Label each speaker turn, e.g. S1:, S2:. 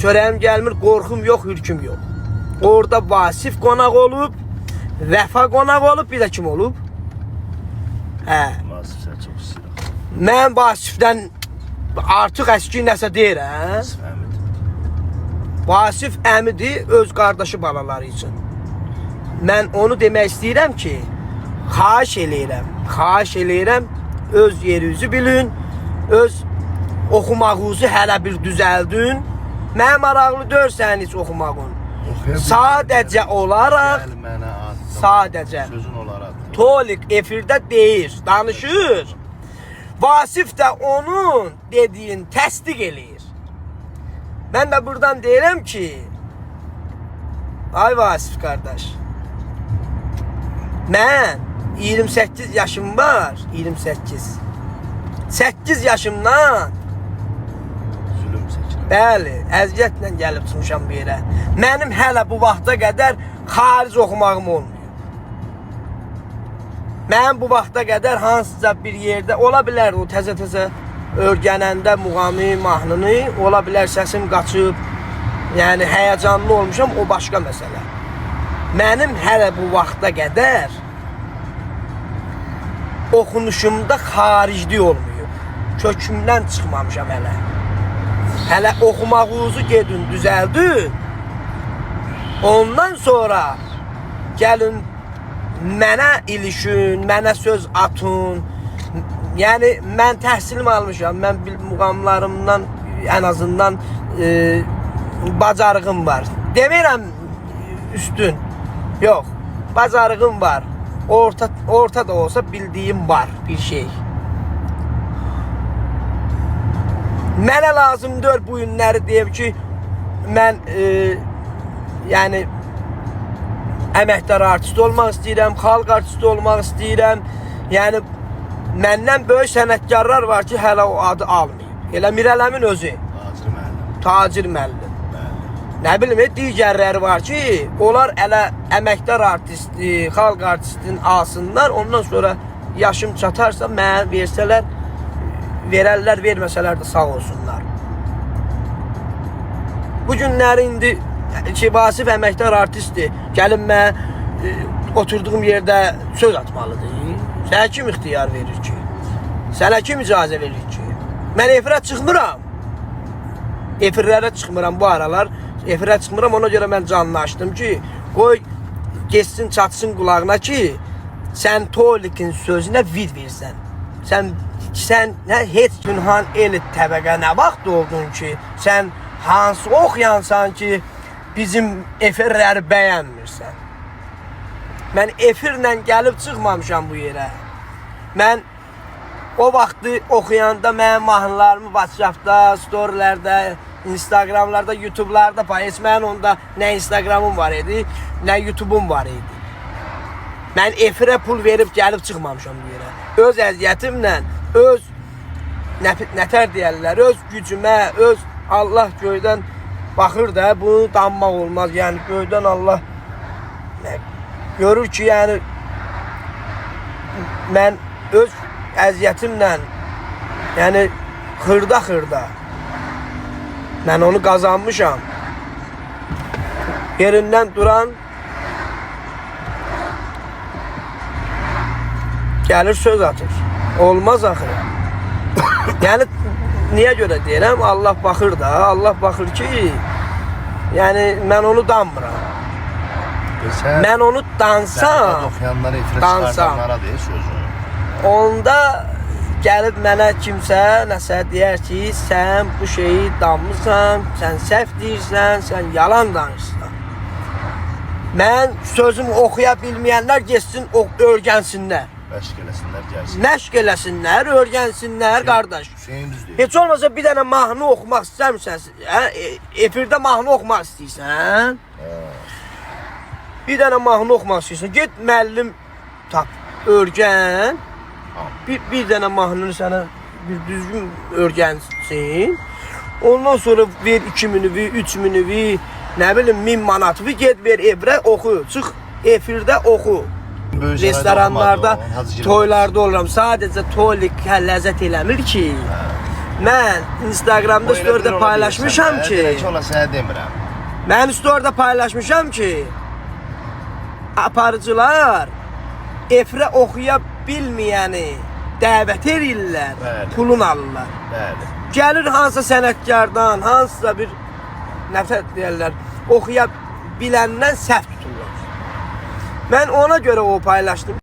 S1: çörəyim gəlmir, qorxum yox, hürküm yox. Orada Vasif qonaq olub, Vəfa qonaq olub, bir də kim olub?
S2: Vasif sən çox istəyirəm.
S1: Mən Vasifdən artıq əski nəsə deyirəm.
S2: Vasif əmidir.
S1: Vasif əmidir öz qardaşı balaları üçün. Mən onu demək istəyirəm ki, xahiş eləyirəm, öz yerinizi bilin, öz oxumağınızı hələ bir düzəldin. Mənə maraqlı deyirsən heç oxumağın. Sadəcə olaraq,
S2: Sözün olaraq.
S1: Tolik efirdə deyir, danışır. Vasif də onun dediyin təsdiq eləyir. Mən də buradan deyirəm ki, ay Vasif qardaş, mən 28 yaşım var, 28. 8 yaşımdan
S2: Zülüm çəkirəm.
S1: bəli, əziyyətlə gəlib çıxmışam bir yerə. Mənim hələ bu vaxta qədər xaric oxumağım olmuyor. Mən bu vaxta qədər hansıca bir yerdə ola bilər o təzə öyrənəndə muğamı, mahnını, ola bilər səsim qaçıb, yəni həyəcanlı olmuşam, o başqa məsələ. Mənim hələ bu vaxta qədər oxunuşumda xariclik olmuyor. Kökümdən çıxmamışam hələ. Hələ oxumağınızı gedin, düzəldin. Ondan sonra gəlin mənə ilişin, mənə söz atın. Yəni mən təhsilim almışam. Mən muğamlarımdan ən azından bacarığım var. Demirəm üstün. Yox. Bacarığım var. Orta da olsa bildiyim var bir şey. Mənə lazımdır bu günləri deyim ki, mən yəni əməkdar artist olmaq istəyirəm, xalq artisti olmaq istəyirəm. Yəni məndən böyük sənətkarlar var ki, hələ o adı almayıb. Elə Mirələmin özü. Tacir müəllim. Nə bilim, digərləri var ki, onlar elə əməkdar artisti, xalq artistini alsınlar, ondan sonra yaşım çatarsa mənə versələr, verərlər, verməsələr də sağ olsunlar. Bu günləri indi ki, Vasif əməkdar artistdir, gəlin mən oturduğum yerdə söz atmalıdır. Sənə kim ixtiyar verir ki? Sənə kim icazə verir ki? Mən efirə çıxmıram. Efirlərə çıxmıram bu aralar. Efirə çıxmıram, ona görə mən canlı açdım ki, qoy geçsin, çatsın qulağına ki, sən Tolikin sözünə vid versən. Sən heç günhan elit təbəqə nə vaxt oldun ki, sən hansı oxuyansan ki, bizim efirləri bəyənmirsən. Mən efirlə gəlib çıxmamışam bu yerə. Mən o vaxtı oxuyanda mənim mahnılarımı WhatsAppda, storylərdə, Instagramlarda, YouTube'larda paylaş. Mənim onda nə Instagramım var idi, nə YouTube'um var idi. Mən efirə pul verib gəlib çıxmamışam bu yerə. Öz əziyyətimlə, öz nətər deyərlər, öz gücümə, öz Allah göydən baxır da, bunu danmaq olmaz. Yəni göydən Allah görür ki, yəni mən öz əziyyətimlə, yəni xırda mən onu qazanmışam. Yerindən duran gəlir söz atır. Olmaz axı. Yəni niyə görə deyirəm? Allah baxır da, Allah baxır ki, yəni mən onu danmıram. Mən onu dansam, onda gəlib mənə kimsə nəsə deyər ki, sən bu şeyi danmısan, sən səhv deyirsən, sən yalan danışsan. Mən sözümü oxuya bilməyənlər geçsin, öyrənsinlər. Məşq eləsinlər, öyrənsinlər, qardaş. Heç olmasa bir dənə mahnı oxumaq istəmirsən, efirdə mahnı oxumaq istəyirsən, bir dənə mahnı oxumaq istəyirsən, get müəllim tap, öyrən. Bir dənə mahnını sənə bir düzgün öyrənsin. Ondan sonra ver 2000'ü, 3000'ü, nə bilim 1000 manatı get ver efirə oxu. Çıx efirdə oxu. Restoranlarda, toylarda oluram. Sadəcə toylik ləzzət eləmir ki. Mən Instagramda story'də paylaşmışam ki,
S2: Direkt ola sənə demirəm.
S1: mən story'də paylaşmışam ki, aparıcılar efirə oxuya bilməyəni dəvət edirlər,
S2: Bəli.
S1: pulun alırlar.
S2: Bəli.
S1: Gəlir hansısa sənətkardan, hansısa bir nəfət deyirlər, oxuya biləndən səhv tuturlar. Mən ona görə o paylaşdım.